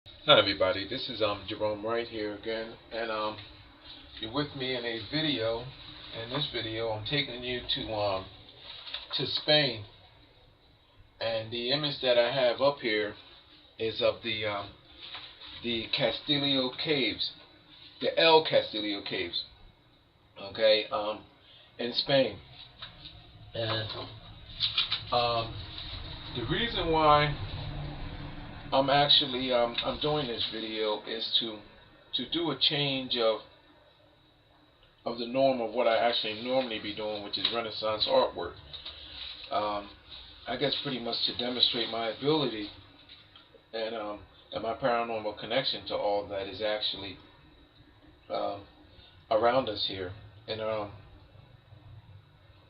Hi everybody, this is Gerone Wright here again, and you're with me in a video. In this video, I'm taking you to Spain, and the image that I have up here is of the Castillio Caves, the El Castillio Caves, okay, in Spain, and um, the reason why I'm doing this video is to do a change of the norm of what I actually normally be doing, which is Renaissance artwork. I guess pretty much to demonstrate my ability and my paranormal connection to all that is actually um, around us here, and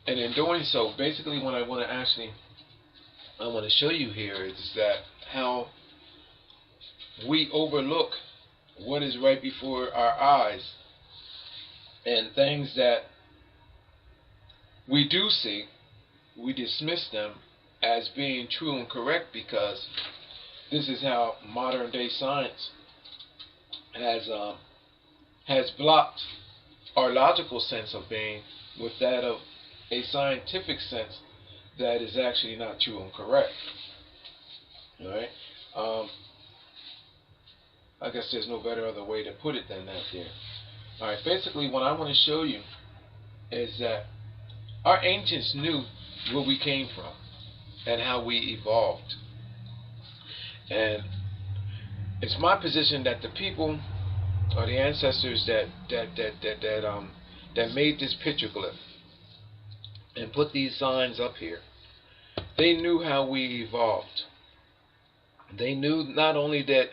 in doing so, basically what I want to show you here is that how we overlook what is right before our eyes, and things that we do see, we dismiss them as being true and correct because this is how modern day science has blocked our logical sense of being with that of a scientific sense that is actually not true and correct. All right. I guess there's no better other way to put it than that there. Alright, basically what I want to show you is that our ancients knew where we came from and how we evolved. And it's my position that the people or the ancestors that made this picture glyph and put these signs up here, they knew how we evolved. They knew not only that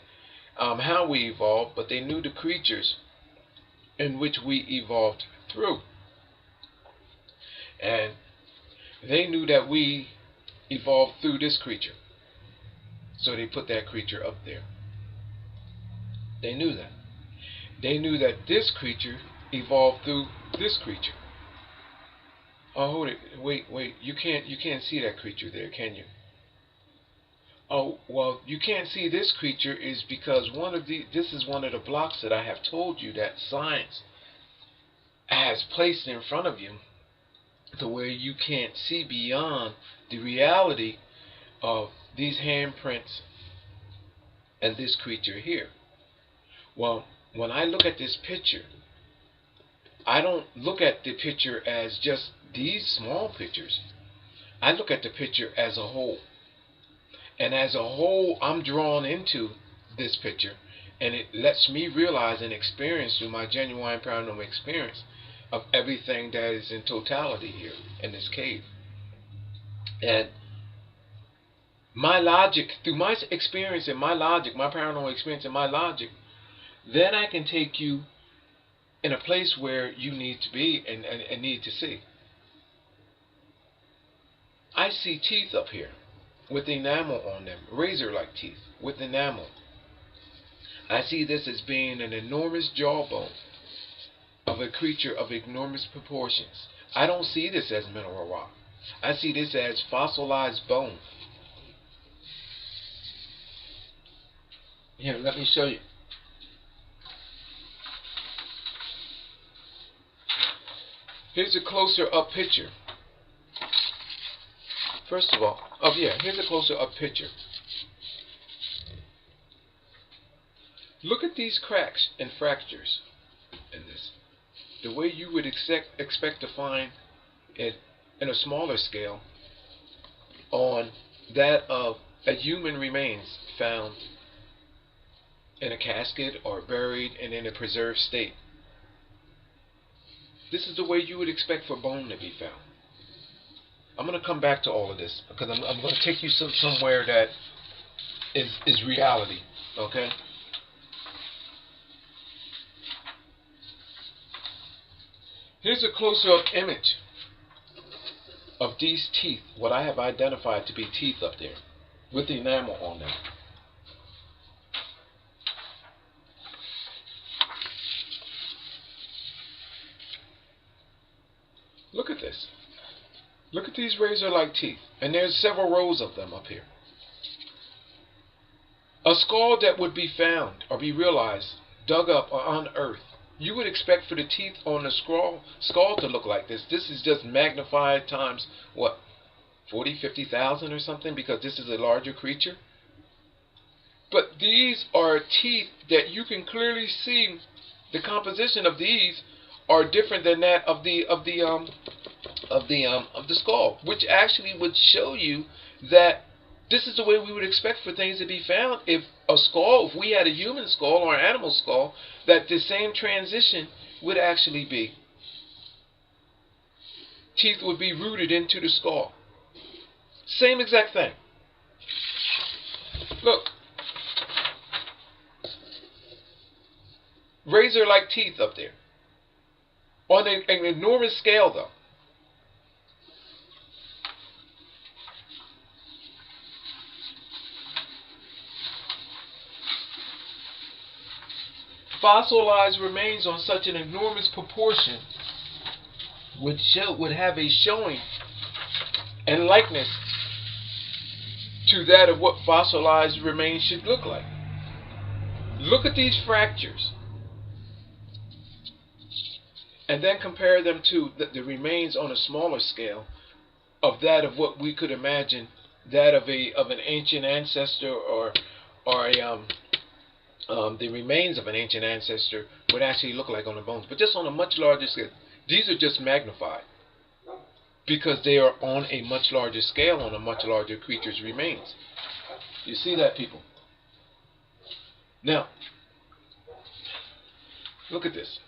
how we evolved, but they knew the creatures in which we evolved through. And they knew that we evolved through this creature. So they put that creature up there. They knew that. They knew that this creature evolved through this creature. Oh, hold it. Wait. You can't see that creature there, can you? Oh, well, you can't see this creature is because this is one of the blocks that I have told you that science has placed in front of you to where you can't see beyond the reality of these handprints and this creature here. Well, when I look at this picture, I don't look at the picture as just these small pictures. I look at the picture as a whole. And as a whole, I'm drawn into this picture, and it lets me realize and experience through my genuine paranormal experience of everything that is in totality here in this cave. And my logic, through my experience and my logic, my paranormal experience and my logic, then I can take you in a place where you need to be and need to see. I see teeth up here with enamel on them, razor-like teeth with enamel. I see this as being an enormous jawbone of a creature of enormous proportions. I don't see this as mineral rock. I see this as fossilized bone. Here, let me show you. Here's a closer up picture. First of all, here's a closer up picture. Look at these cracks and fractures in this. The way you would expect to find it in a smaller scale on that of a human remains found in a casket or buried and in a preserved state. This is the way you would expect for bone to be found. I'm going to come back to all of this because I'm going to take you somewhere that is reality, okay? Here's a closer-up image of these teeth, what I have identified to be teeth up there, with the enamel on them. Look at this. Look at these razor-like teeth, and there's several rows of them up here. A skull that would be found or be realized, dug up or unearthed, you would expect for the teeth on the skull to look like this. This is just magnified times, what, 40, 50,000 or something, because this is a larger creature. But these are teeth that you can clearly see. The composition of these are different than that of the skull, which actually would show you that this is the way we would expect for things to be found. If we had a human skull or an animal skull, that the same transition would actually be. Teeth would be rooted into the skull. Same exact thing. Look. Razor-like teeth up there. On an enormous scale, though. Fossilized remains on such an enormous proportion would have a showing and likeness to that of what fossilized remains should look like. Look at these fractures and then compare them to the remains on a smaller scale of that of what we could imagine that of an ancient ancestor or the remains of an ancient ancestor would actually look like on the bones, but just on a much larger scale. These are just magnified because they are on a much larger scale, on a much larger creature's remains. You see that, people? Now, look at this.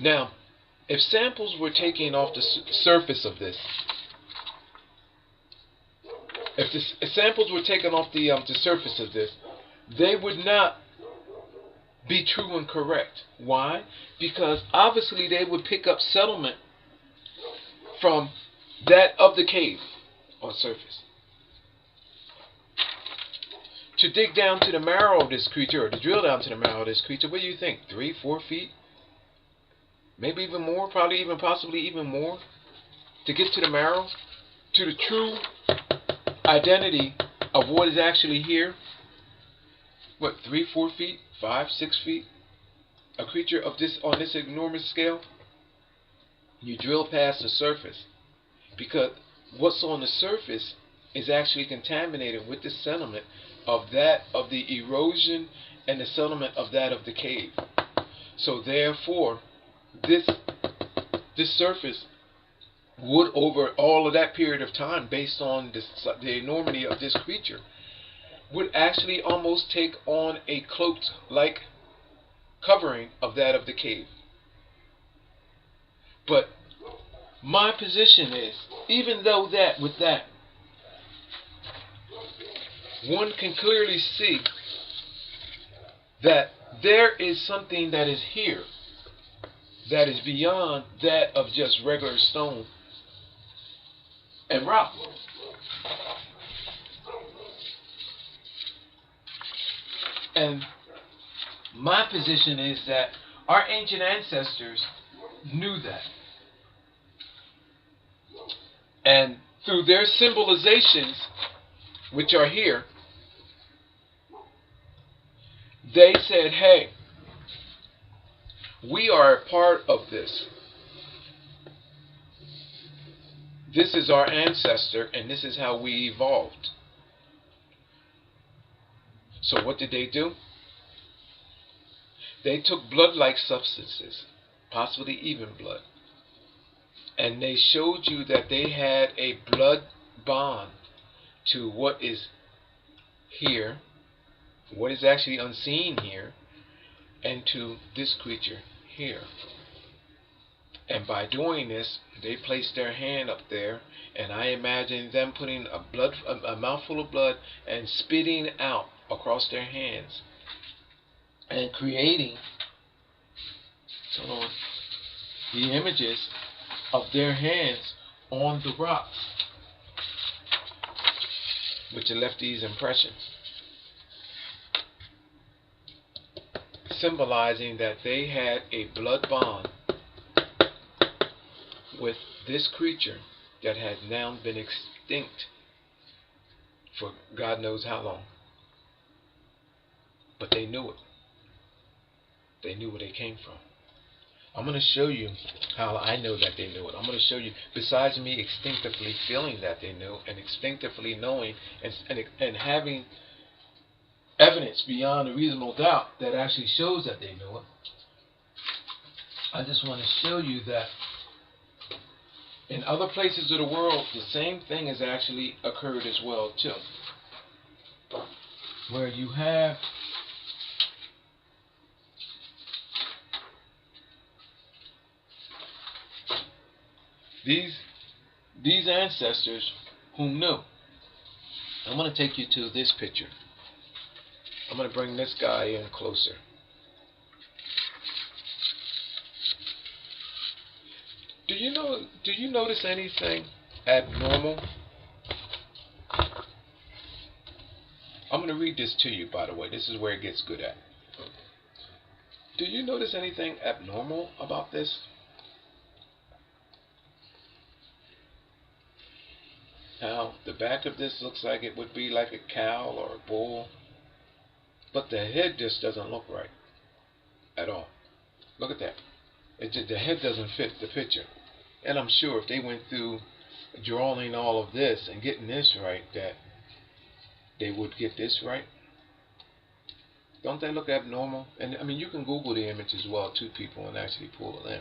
Now, if samples were taken off the surface of this, if samples were taken off the surface of this, they would not be true and correct. Why? Because obviously they would pick up settlement from that of the cave on surface. To dig down to the marrow of this creature, or to drill down to the marrow of this creature, what do you think? 3, 4 feet? Maybe even more, possibly even more, to get to the marrow, to the true identity of what is actually here. What, 3, 4 feet, 5, 6 feet? A creature of this on this enormous scale? You drill past the surface, because what's on the surface is actually contaminated with the sediment of the erosion and the sediment of that of the cave. So therefore, this surface would, over all of that period of time, based on the enormity of this creature, would actually almost take on a cloaked-like covering of that of the cave. But my position is, even though with that, one can clearly see that there is something that is here that is beyond that of just regular stone and rock. And my position is that our ancient ancestors knew that. And through their symbolizations, which are here, they said, hey, we are a part of this. This is our ancestor, and this is how we evolved. So what did they do? They took blood-like substances, possibly even blood, and they showed you that they had a blood bond to what is here, what is actually unseen here, and to this creature here. And by doing this, they placed their hand up there, and I imagine them putting a mouthful of blood and spitting out across their hands and creating the images of their hands on the rocks, which left these impressions, symbolizing that they had a blood bond with this creature that had now been extinct for God knows how long. But they knew it. They knew where they came from. I'm going to show you how I know that they knew it. I'm going to show you, besides me instinctively feeling that they knew, and instinctively knowing, and having evidence beyond a reasonable doubt that actually shows that they knew it, I just want to show you that in other places of the world, the same thing has actually occurred as well, too. Where you have these ancestors who knew. I'm going to take you to this picture. I'm going to bring this guy in closer. Do you notice anything abnormal? I'm going to read this to you, by the way. This is where it gets good at. Do you notice anything abnormal about this? Now, the back of this looks like it would be like a cow or a bull, but the head just doesn't look right at all. Look at that. The head doesn't fit the picture. And I'm sure if they went through drawing all of this and getting this right, that they would get this right. Don't they look abnormal? And I mean, you can Google the image as well, too, people, and actually pull it in.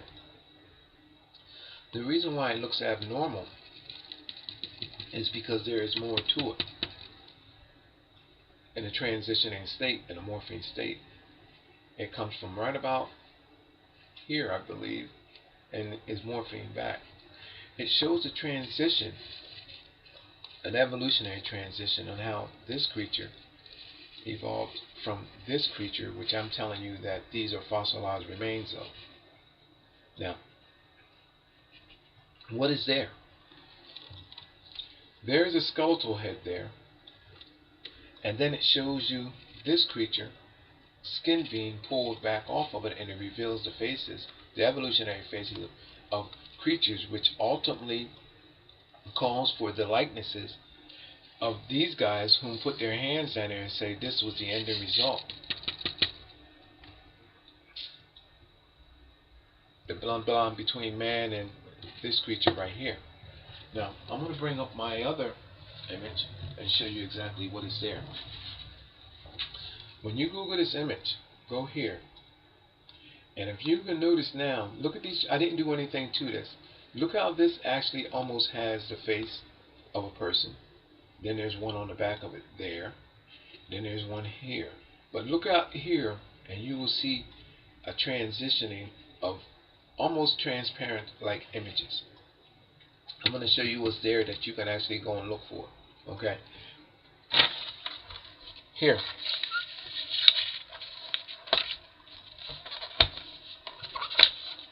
The reason why it looks abnormal is because there is more to it. In a transitioning state, in a morphing state, it comes from right about here, I believe, and is morphing back. It shows a transition, an evolutionary transition, on how this creature evolved from this creature, which I'm telling you that these are fossilized remains of. Now, what is there? There is a skeletal head there, and then it shows you this creature, skin being pulled back off of it, and it reveals the faces, the evolutionary faces of creatures, which ultimately calls for the likenesses of these guys whom put their hands down there and say this was the ending result. The blend between man and this creature right here. Now, I'm going to bring up my other image and show you exactly what is there. When you Google this image, go here. And if you can notice now, look at these. I didn't do anything to this. Look how this actually almost has the face of a person. Then there's one on the back of it there. Then there's one here. But look out here and you will see a transitioning of almost transparent like images. I'm going to show you what's there that you can actually go and look for. Okay? Here.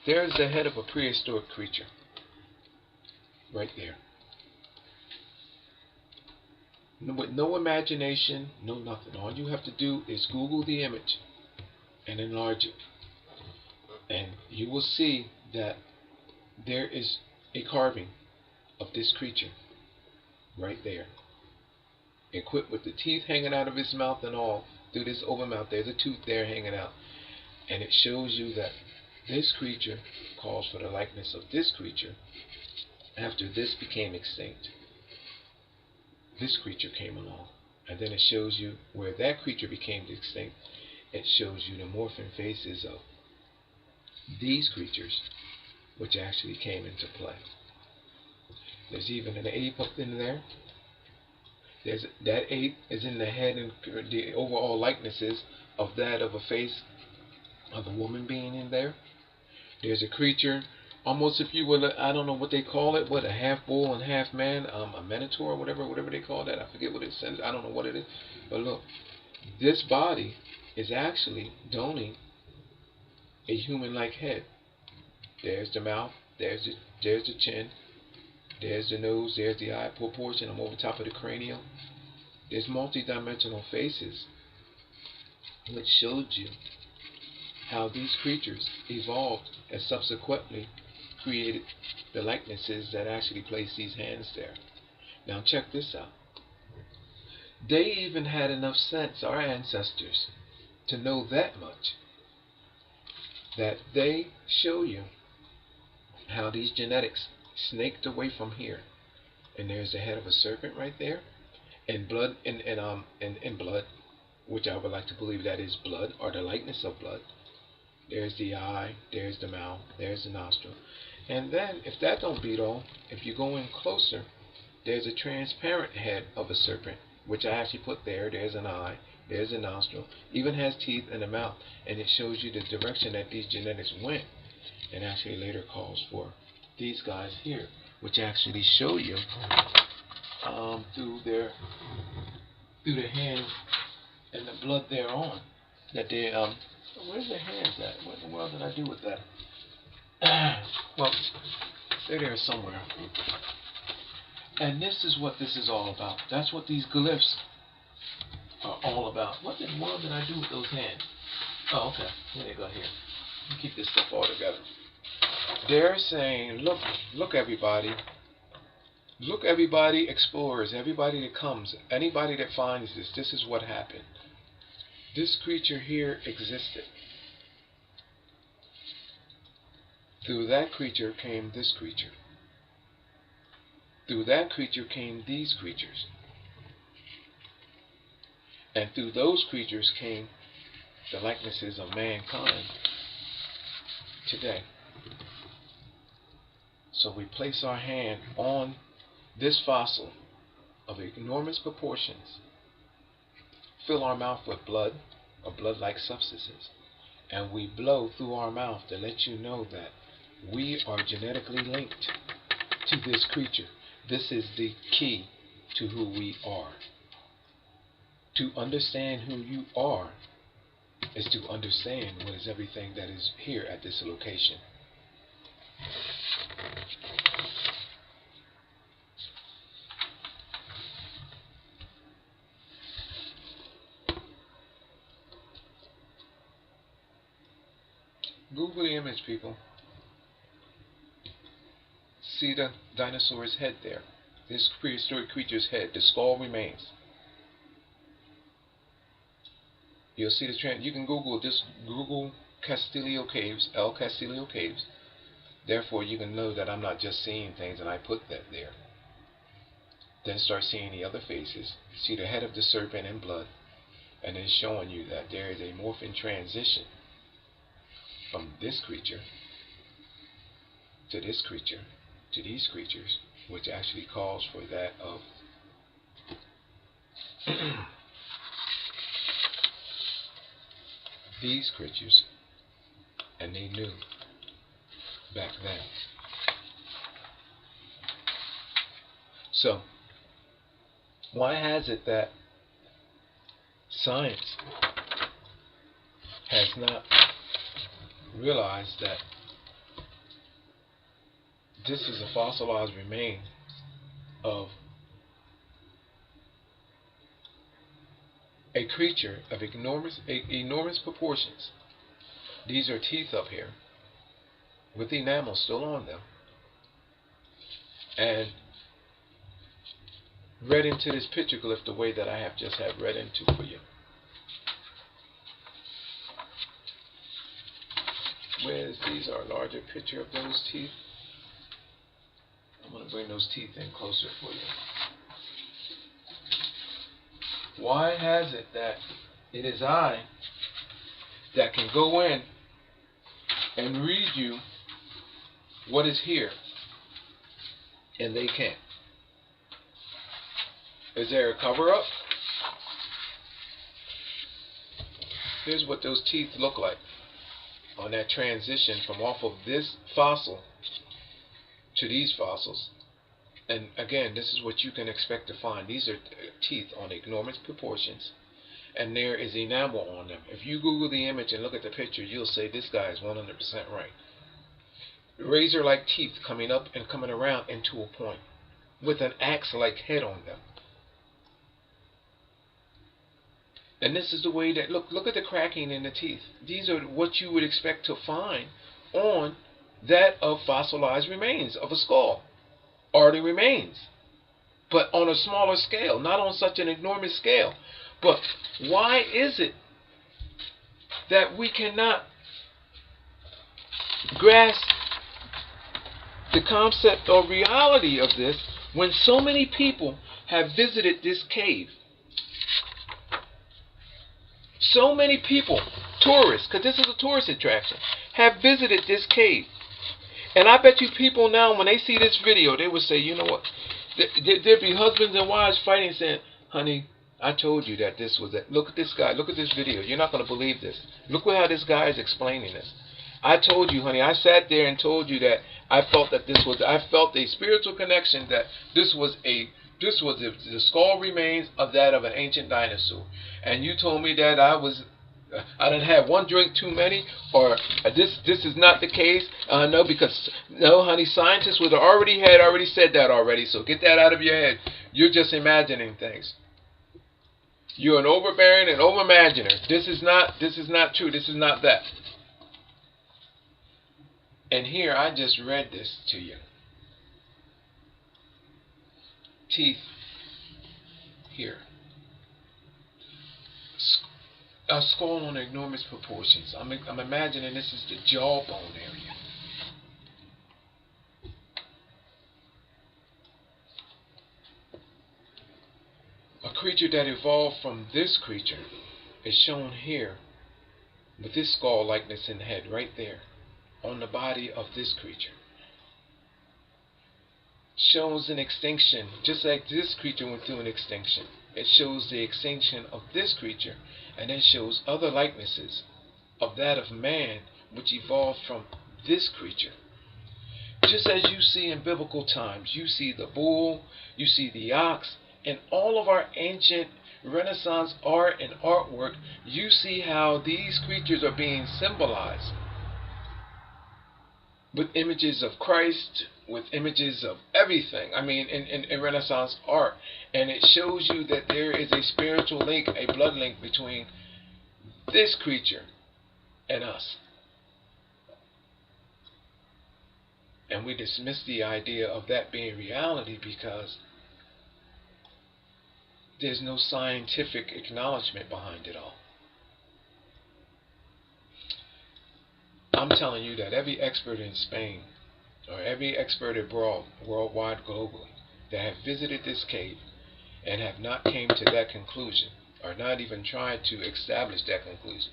There's the head of a prehistoric creature. Right there. With no imagination, no nothing. All you have to do is Google the image and enlarge it. And you will see that there is a carving of this creature right there, equipped with the teeth hanging out of his mouth and all through this open mouth. There's a tooth there hanging out, and it shows you that this creature calls for the likeness of this creature. After this became extinct, this creature came along, and then it shows you where that creature became extinct. It shows you the morphing faces of these creatures, which actually came into play. There's even an ape up in there. That ape is in the head, and the overall likenesses of that of a face of a woman being in there. There's a creature, almost if you would, I don't know what they call it, what, a half bull and half man, a minotaur, whatever they call that. I forget what it says. I don't know what it is. But look, this body is actually donning a human-like head. There's the mouth. There's the chin. There's the nose, there's the eye proportion. I'm over top of the cranium. There's multi-dimensional faces, which showed you how these creatures evolved and subsequently created the likenesses that actually place these hands there. Now check this out. They even had enough sense, our ancestors, to know that much, that they show you how these genetics snaked away from here. And there's the head of a serpent right there, and blood, in blood, which I would like to believe that is blood, or the likeness of blood. There's the eye, there's the mouth, there's the nostril. And then, if that don't beat all, if you go in closer, there's a transparent head of a serpent, which I actually put there. There's an eye, there's a nostril, even has teeth and a mouth, and it shows you the direction that these genetics went, and actually later calls for these guys here, which actually show you through the hand and the blood thereon that they where's the hands at? What in the world did I do with that? Well, they're there somewhere. And this is what this is all about. That's what these glyphs are all about. What in the world did I do with those hands? Oh, okay. Here they go here. Let me keep this stuff all together. They're saying, look everybody. Look everybody, explorers, everybody that comes, anybody that finds this, this is what happened. This creature here existed. Through that creature came this creature. Through that creature came these creatures. And through those creatures came the likenesses of mankind today. So we place our hand on this fossil of enormous proportions, fill our mouth with blood or blood-like substances, and we blow through our mouth to let you know that we are genetically linked to this creature. This is the key to who we are. To understand who you are is to understand what is everything that is here at this location. Google the image, people. See the dinosaur's head there. This prehistoric creature's head. The skull remains. You'll see the trend. You can Google this. Google Castillio Caves, El Castillio Caves. Therefore, you can know that I'm not just seeing things and I put that there. Then start seeing the other faces. See the head of the serpent in blood. And then showing you that there is a morphing transition from this creature to this creature to these creatures, which actually calls for that of these creatures, and they knew back then. So, why has it that science has not realized that this is a fossilized remain of a creature of enormous proportions? These are teeth up here with enamel still on them, and read into this petroglyph the way that I have just had read into for you. Whereas these are a larger picture of those teeth. I'm going to bring those teeth in closer for you. Why has it that it is I that can go in and read you what is here, and they can't? Is there a cover-up? Here's what those teeth look like on that transition from off of this fossil to these fossils. And again, this is what you can expect to find. These are teeth on enormous proportions, and there is enamel on them. If you Google the image and look at the picture, you'll say this guy is 100% right. Razor-like teeth coming up and coming around into a point with an axe-like head on them. And this is the way that, look at the cracking in the teeth. These are what you would expect to find on that of fossilized remains of a skull, or the remains. but on a smaller scale, not on such an enormous scale. But why is it that we cannot grasp the concept or reality of this when so many people have visited this cave? So many people, tourists, because this is a tourist attraction, have visited this cave. And I bet you people now, when they see this video, they will say, you know what? There'd be husbands and wives fighting, saying, honey, I told you that this was it. Look at this guy. Look at this video. You're not going to believe this. Look how this guy is explaining this. I told you, honey. I sat there and told you that I felt that this was. I felt a spiritual connection that this was the skull remains of that of an ancient dinosaur. And you told me that I didn't have one drink too many, or this is not the case. No, because no, honey, scientists would have already said that already. So get that out of your head. You're just imagining things. You're an overbearing and over-imaginer. This is not true. This is not that. And here I just read this to you. Teeth here. A skull on enormous proportions. I'm imagining this is the jawbone area. A creature that evolved from this creature is shown here with this skull likeness in the head right there on the body of this creature. Shows an extinction, just like this creature went through an extinction. It shows the extinction of this creature, and then shows other likenesses of that of man, which evolved from this creature. Just as you see in biblical times, you see the bull, you see the ox, and all of our ancient Renaissance art and artwork, you see how these creatures are being symbolized with images of Christ, with images of everything. I mean, in Renaissance art. And it shows you that there is a spiritual link, a blood link between this creature and us. And we dismiss the idea of that being reality because there's no scientific acknowledgement behind it all. I'm telling you that every expert in Spain, or every expert abroad, worldwide, globally, that have visited this cave and have not came to that conclusion, or not even tried to establish that conclusion,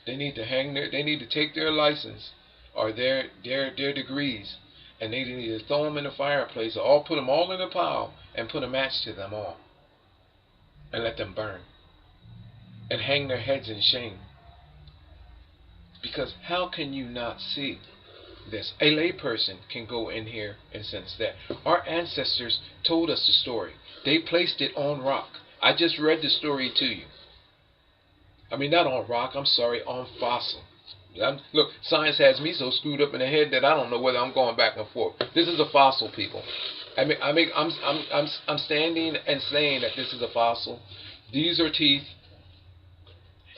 they need to take their license or their degrees, and they need to throw them in the fireplace, or put them all in a pile and put a match to them all, and let them burn, and hang their heads in shame. Because how can you not see this? A layperson can go in here and sense that. Our ancestors told us the story. They placed it on rock. I just read the story to you. I mean, not on rock, I'm sorry, on fossil. Look, science has me so screwed up in the head that I don't know whether I'm going back and forth. This is a fossil, people. I'm standing and saying that this is a fossil. These are teeth.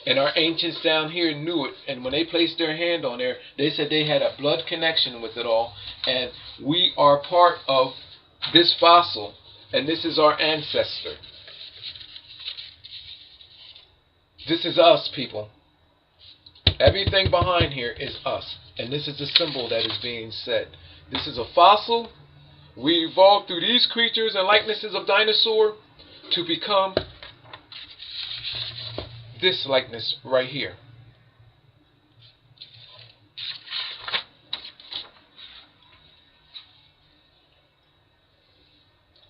And our ancients down here knew it, and when they placed their hand on there, they said they had a blood connection with it all, and we are part of this fossil, and this is our ancestor. This is us, people. Everything behind here is us, and this is the symbol that is being said. This is a fossil. We evolved through these creatures and likenesses of dinosaur to become this likeness right here.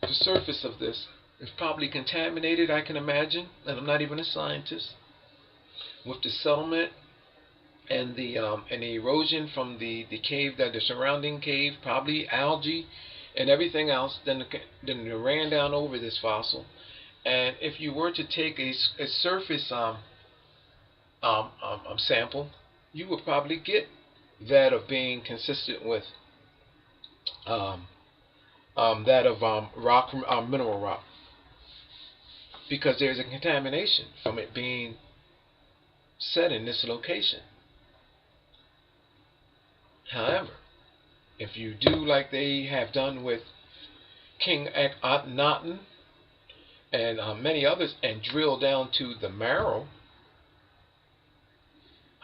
The surface of this is probably contaminated, I can imagine, and I'm not even a scientist, with the settlement and the erosion from the cave, the surrounding cave, probably algae and everything else. Then it ran down over this fossil. And if you were to take a surface sample, you would probably get that of being consistent with that of rock, mineral rock, because there's a contamination from it being set in this location. However, if you do like they have done with King Akhenaten, and many others, and drill down to the marrow,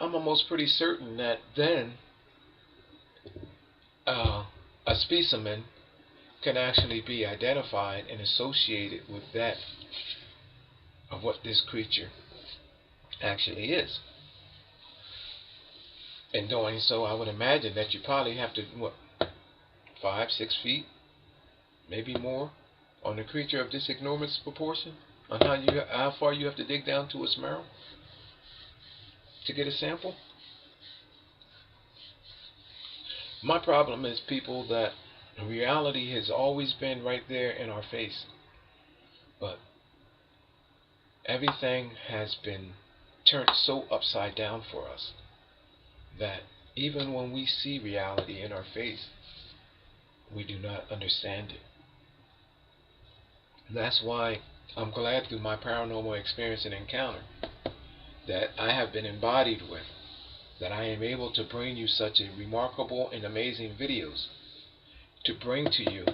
I'm almost pretty certain that then a specimen can actually be identified and associated with that of what this creature actually is. In doing so, I would imagine that you probably have to, what, 5-6 feet, maybe more, on a creature of this enormous proportion, on how far you have to dig down to its marrow to get a sample. My problem is, people, that reality has always been right there in our face, but everything has been turned so upside down for us that even when we see reality in our face, we do not understand it. And that's why I'm glad, through my paranormal experience and encounter that I have been embodied with, that I am able to bring you such a remarkable and amazing videos to bring to you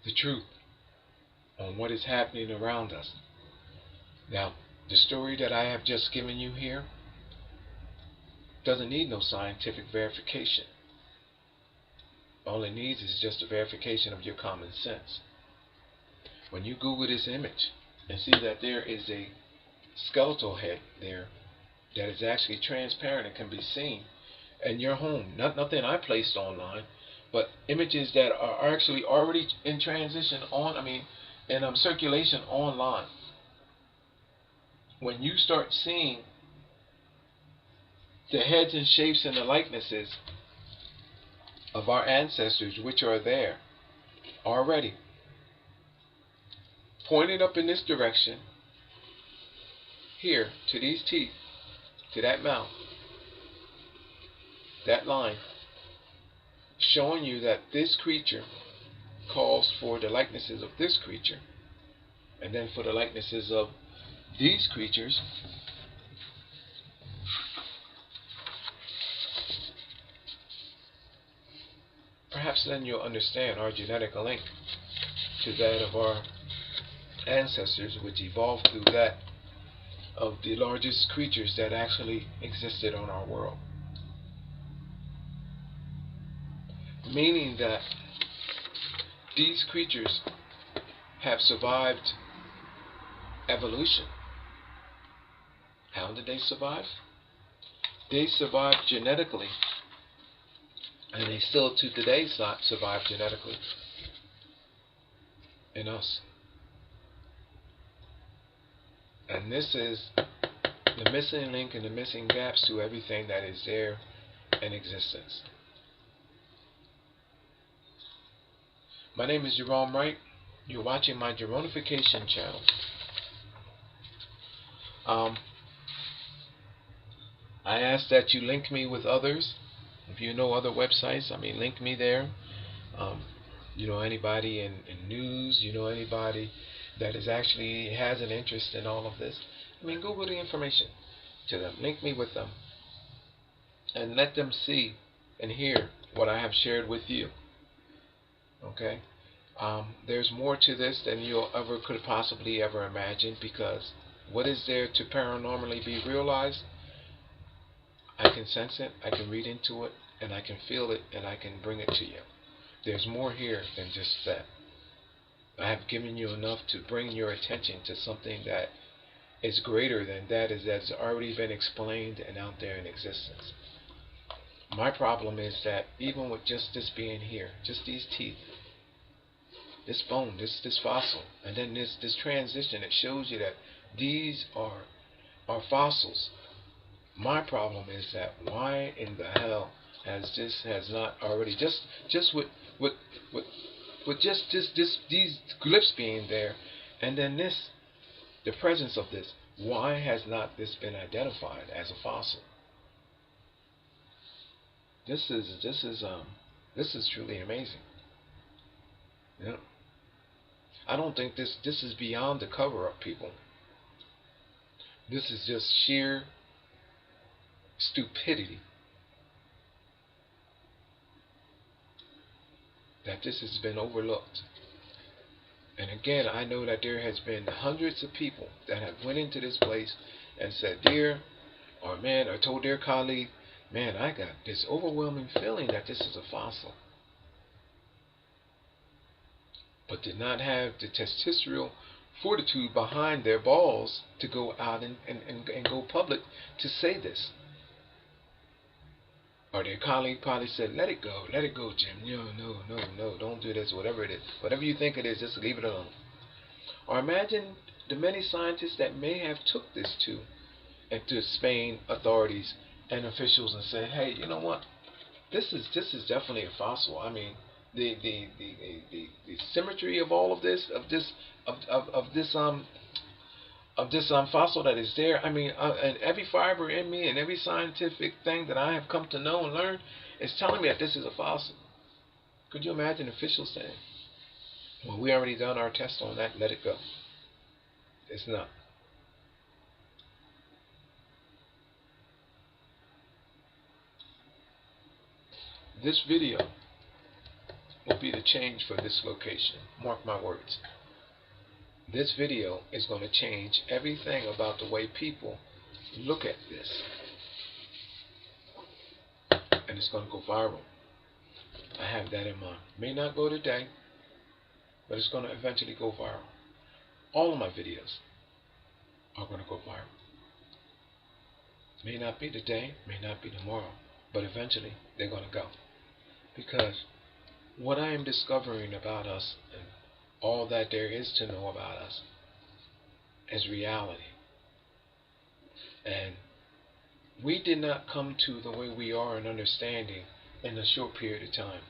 the truth on what is happening around us. Now, the story that I have just given you here doesn't need no scientific verification. All it needs is just a verification of your common sense. When you Google this image and see that there is a skeletal head there that is actually transparent and can be seen in your home, nothing I placed online, but images that are actually already in transition in circulation online. When you start seeing the heads and shapes and the likenesses of our ancestors, which are there already, pointed up in this direction, here, to these teeth, to that mouth, that line, showing you that this creature calls for the likenesses of this creature, and then for the likenesses of these creatures. Perhaps then you'll understand our genetic link to that of our ancestors, which evolved through that of the largest creatures that actually existed on our world. Meaning that these creatures have survived evolution. How did they survive? They survived genetically, and they still to today survive genetically in us. And this is the missing link and the missing gaps to everything that is there in existence. My name is Gerone Wright. You're watching my Geronification channel. I ask that you link me with others. If you know other websites, link me there. You know anybody in news, you know anybody that is actually has an interest in all of this, Google the information to them. Link me with them. And let them see and hear what I have shared with you. Okay? There's more to this than you could possibly ever imagine, because what is there to paranormally be realized? I can sense it, I can read into it, and I can feel it, and I can bring it to you. There's more here than just that. I have given you enough to bring your attention to something that is greater than that, that's already been explained and out there in existence. My problem is that even with just this being here, just these teeth, this bone, this fossil, and then this transition that shows you that these are fossils. My problem is that why in the hell has not already just with these glyphs being there, and then the presence of this, why has not this been identified as a fossil? This is truly amazing. Yeah. I don't think this is beyond the cover-up, people. This is just sheer stupidity. that this has been overlooked. And again, I know that there has been hundreds of people that have went into this place and said, dear, or man, or told their colleague, man, I got this overwhelming feeling that this is a fossil. But did not have the testosterone fortitude behind their balls to go out and go public to say this. Or their colleague probably said, let it go, Jim. No, don't do this, whatever it is. Whatever you think it is, just leave it alone. Or imagine the many scientists that may have took this to Spain authorities and officials and said, hey, you know what? This is definitely a fossil. I mean, the symmetry of all of this, of this fossil that is there. I mean, and every fiber in me and every scientific thing that I have come to know and learn is telling me that this is a fossil. Could you imagine officials saying, well, we already done our test on that, let it go? It's not. This video will be the change for this location. Mark my words. This video is going to change everything about the way people look at this. And it's going to go viral. I have that in mind. May not go today, but it's going to eventually go viral. All of my videos are going to go viral. May not be today, may not be tomorrow, but eventually they're going to go. Because what I am discovering about us and all that there is to know about us is reality. And we did not come to the way we are in understanding in a short period of time.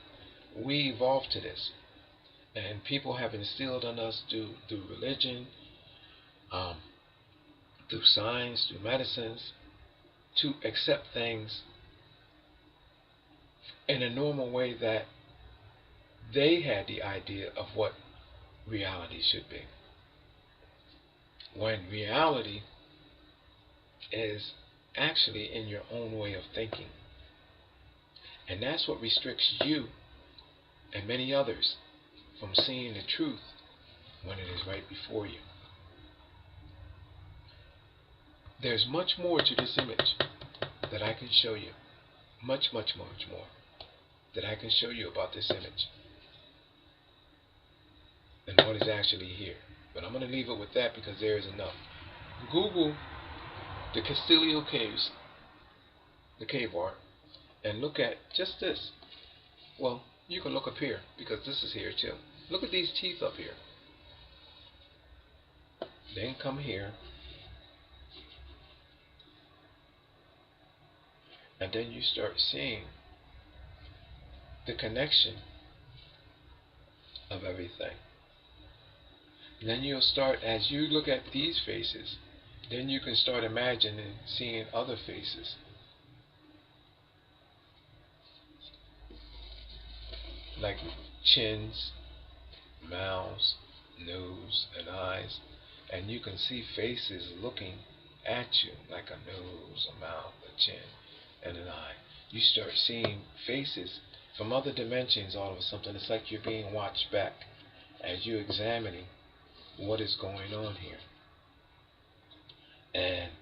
We evolved to this. And people have instilled on us through religion, through science, through medicines, to accept things in a normal way that they had the idea of what reality should be. When reality is actually in your own way of thinking. And that's what restricts you and many others from seeing the truth when it is right before you. There's much more to this image that I can show you. Much more that I can show you about this image and what is actually here. But I'm going to leave it with that because there is enough. Google the Castillio Caves, the cave art, and look at just this. Well, you can look up here because this is here too. Look at these teeth up here. Then come here. And then you start seeing the connection of everything. And then you'll start, as you look at these faces, then you can start imagining seeing other faces. Like chins, mouths, nose, and eyes. And you can see faces looking at you like a nose, a mouth, a chin, and an eye. You start seeing faces from other dimensions all of a sudden. It's like you're being watched back as you're examining what is going on here. And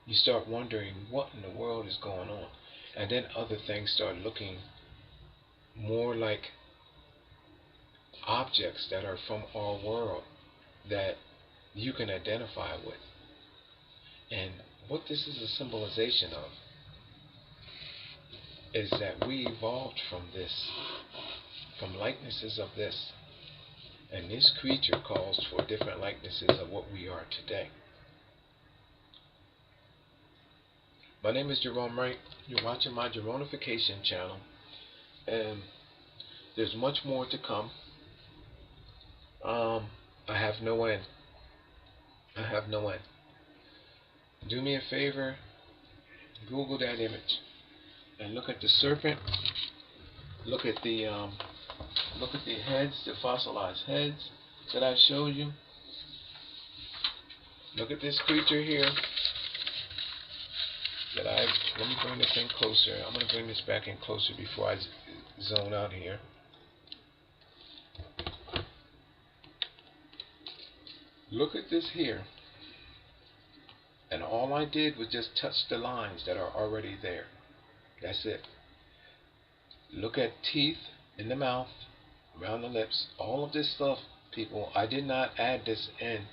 you start wondering what in the world is going on. And then other things start looking more like objects that are from our world that you can identify with. And what this is a symbolization of is that we evolved from this, from likenesses of this. And this creature calls for different likenesses of what we are today. My name is Gerone Wright. You're watching my Geronification channel. And there's much more to come. I have no end. I have no end. Do me a favor. Google that image. And look at the serpent. Look at the heads, the fossilized heads that I showed you. Look at this creature here. Let me bring this in closer. I'm going to bring this back in closer before I zone out here. Look at this here. And all I did was just touch the lines that are already there. That's it. Look at teeth in the mouth, around the lips, all of this stuff, people. I did not add this in.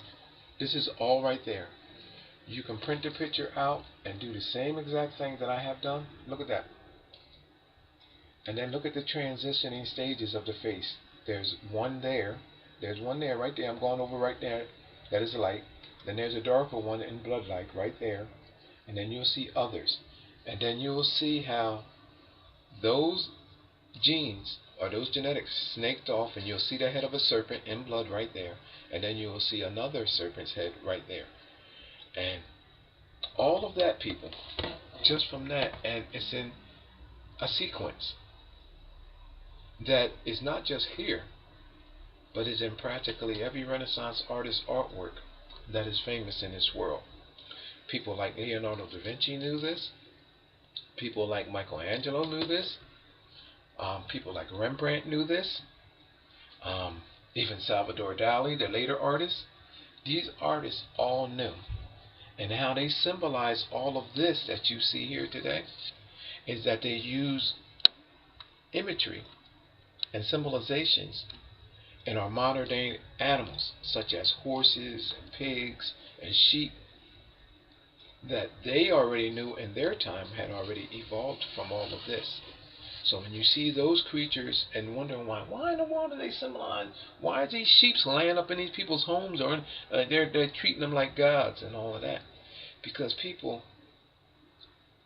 This is all right there. You can print the picture out and do the same exact thing that I have done. Look at that. And then look at the transitioning stages of the face. There's one there. There's one there, right there. I'm going over right there. That is light. Then there's a darker one in blood-like right there. And then you'll see others. And then you'll see how those genes or those genetics snaked off, and you'll see the head of a serpent in blood right there. And then you will see another serpent's head right there. And all of that, people, just from that, and it's in a sequence that is not just here, but is in practically every Renaissance artist's artwork that is famous in this world. People like Leonardo da Vinci knew this. People like Michelangelo knew this. People like Rembrandt knew this. Even Salvador Dali, the later artists. These artists all knew. And how they symbolize all of this that you see here today is that they use imagery and symbolizations in our modern day animals, such as horses and pigs and sheep, that they already knew in their time had already evolved from all of this. So when you see those creatures and wondering why in the world do they symbolize? Why are these sheep laying up in these people's homes, or they're treating them like gods and all of that? Because people,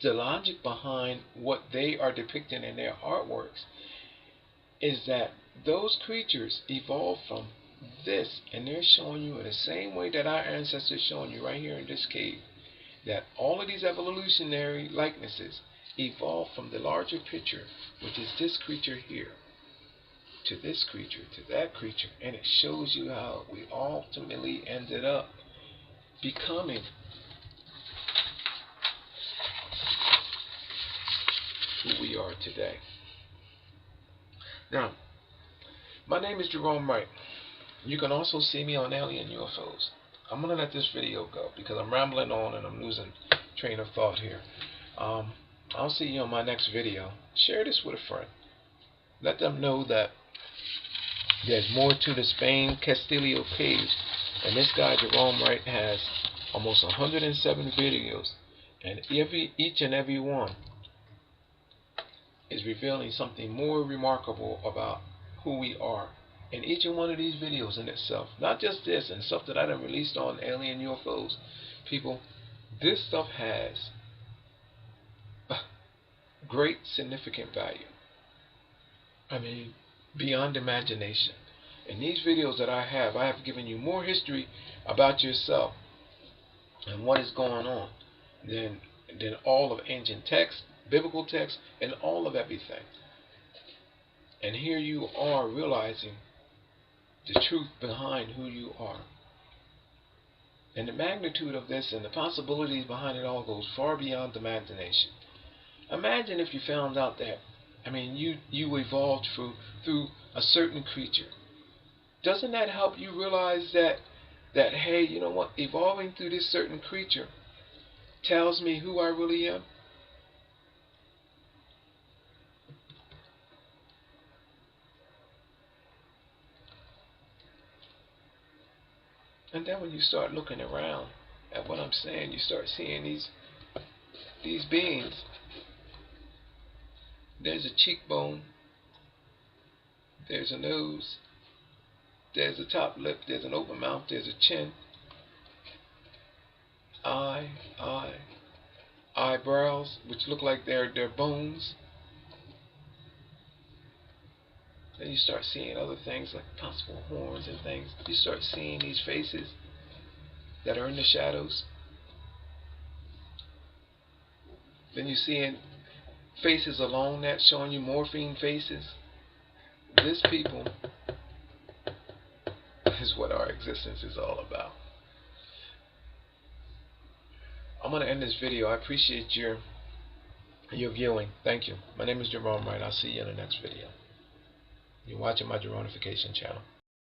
the logic behind what they are depicting in their artworks is that those creatures evolved from this, and they're showing you in the same way that our ancestors showing you right here in this cave, that all of these evolutionary likenesses evolved from the larger picture, which is this creature here, to this creature, to that creature, and it shows you how we ultimately ended up becoming who we are today. Now, my name is Gerone Wright. You can also see me on Alien UFOs. I'm going to let this video go because I'm rambling on and I'm losing train of thought here. I'll see you on my next video. Share this with a friend. Let them know that there's more to the Spain Castillio Caves. And this guy, Gerone Wright, has almost 107 videos. And each and every one is revealing something more remarkable about who we are. And each and one of these videos in itself, not just this and stuff that I done released on Alien UFOs, people, this stuff has great significant value. I mean, beyond imagination. In these videos that I have given you more history about yourself and what is going on than all of ancient texts, biblical texts, and all of everything. And here you are realizing the truth behind who you are. And the magnitude of this and the possibilities behind it all goes far beyond imagination. Imagine if you found out that, I mean, you evolved through a certain creature. Doesn't that help you realize that hey, you know what, evolving through this certain creature tells me who I really am? And then when you start looking around at what I'm saying, you start seeing these beings. There's a cheekbone, there's a nose, there's a top lip, there's an open mouth, there's a chin, eyebrows, which look like they're bones. Then you start seeing other things like possible horns and things. You start seeing these faces that are in the shadows. Then you're seeing faces along that, showing you morphing faces. This, people, is what our existence is all about. I'm going to end this video. I appreciate your viewing. Thank you. My name is Gerone Wright. I'll see you in the next video. You're watching my Geronification channel.